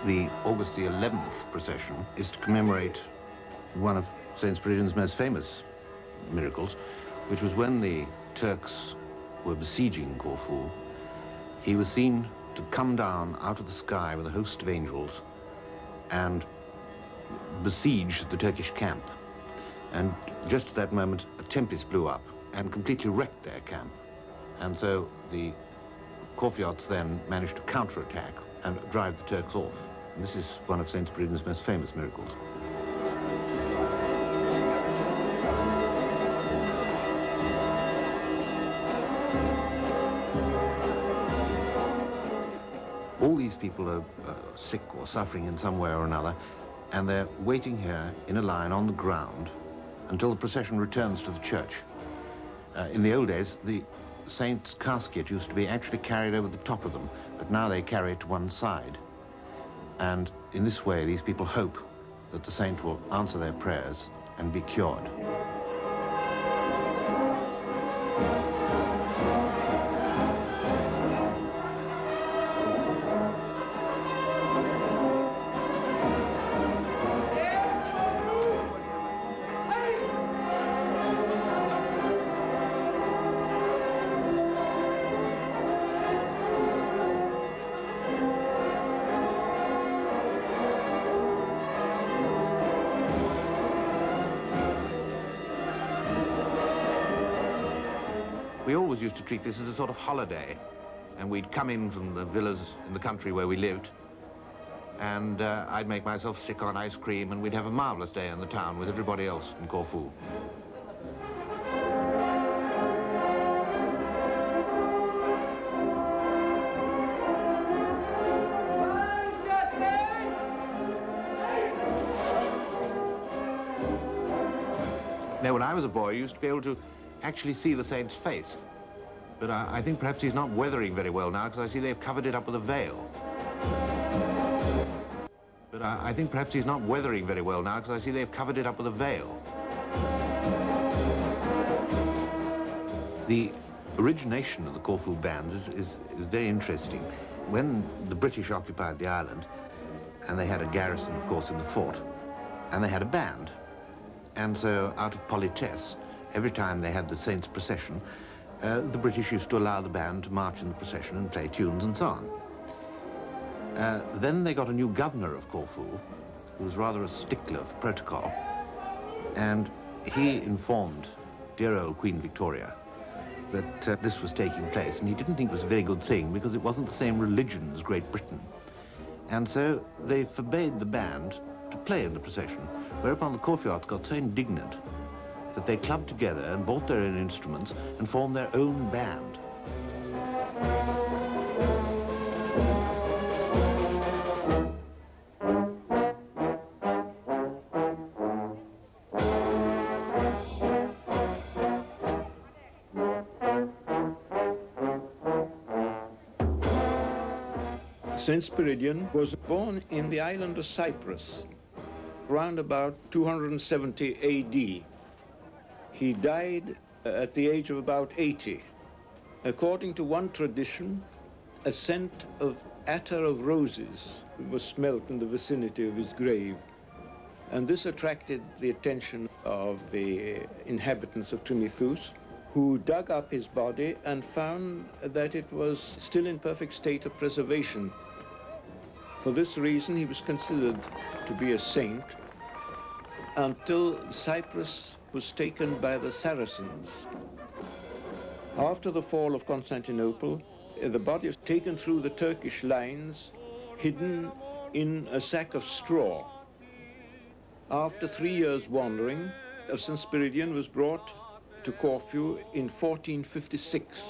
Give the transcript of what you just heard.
The August the 11th procession is to commemorate one of St. Spyridon's most famous miracles, which was when the Turks were besieging Corfu. He was seen to come down out of the sky with a host of angels and besiege the Turkish camp. And just at that moment, a tempest blew up and completely wrecked their camp. And so the Corfiots then managed to counterattack and drive the Turks off. And this is one of St. Spyridon's most famous miracles. All these people are sick or suffering in some way or another, and they're waiting here in a line on the ground until the procession returns to the church. In the old days, the saint's casket used to be actually carried over the top of them, but now they carry it to one side. And in this way, these people hope that the saint will answer their prayers and be cured. We always used to treat this as a sort of holiday, and we'd come in from the villas in the country where we lived, and I'd make myself sick on ice cream, and we'd have a marvelous day in the town with everybody else in Corfu. Now, when I was a boy, I used to be able to actually see the saint's face. But I think perhaps he's not weathering very well now, because I see they've covered it up with a veil. But I think perhaps he's not weathering very well now, because I see they've covered it up with a veil. The origination of the Corfu bands is very interesting. When the British occupied the island, and they had a garrison, of course, in the fort, and they had a band. And so, out of politesse, every time they had the saint's procession, the British used to allow the band to march in the procession and play tunes and so on. Then they got a new governor of Corfu, who was rather a stickler for protocol, and he informed dear old Queen Victoria that this was taking place, and he didn't think it was a very good thing because it wasn't the same religion as Great Britain. And so they forbade the band to play in the procession, whereupon the Corfiots got so indignant that they clubbed together and bought their own instruments and formed their own band. St. Spyridon was born in the island of Cyprus, around about 270 A.D. He died at the age of about 80. According to one tradition, a scent of attar of roses was smelt in the vicinity of his grave, and this attracted the attention of the inhabitants of Trimithous, who dug up his body and found that it was still in perfect state of preservation. For this reason, he was considered to be a saint until Cyprus was taken by the Saracens. After the fall of Constantinople, the body was taken through the Turkish lines, hidden in a sack of straw. After 3 years wandering, St. Spyridon was brought to Corfu in 1456.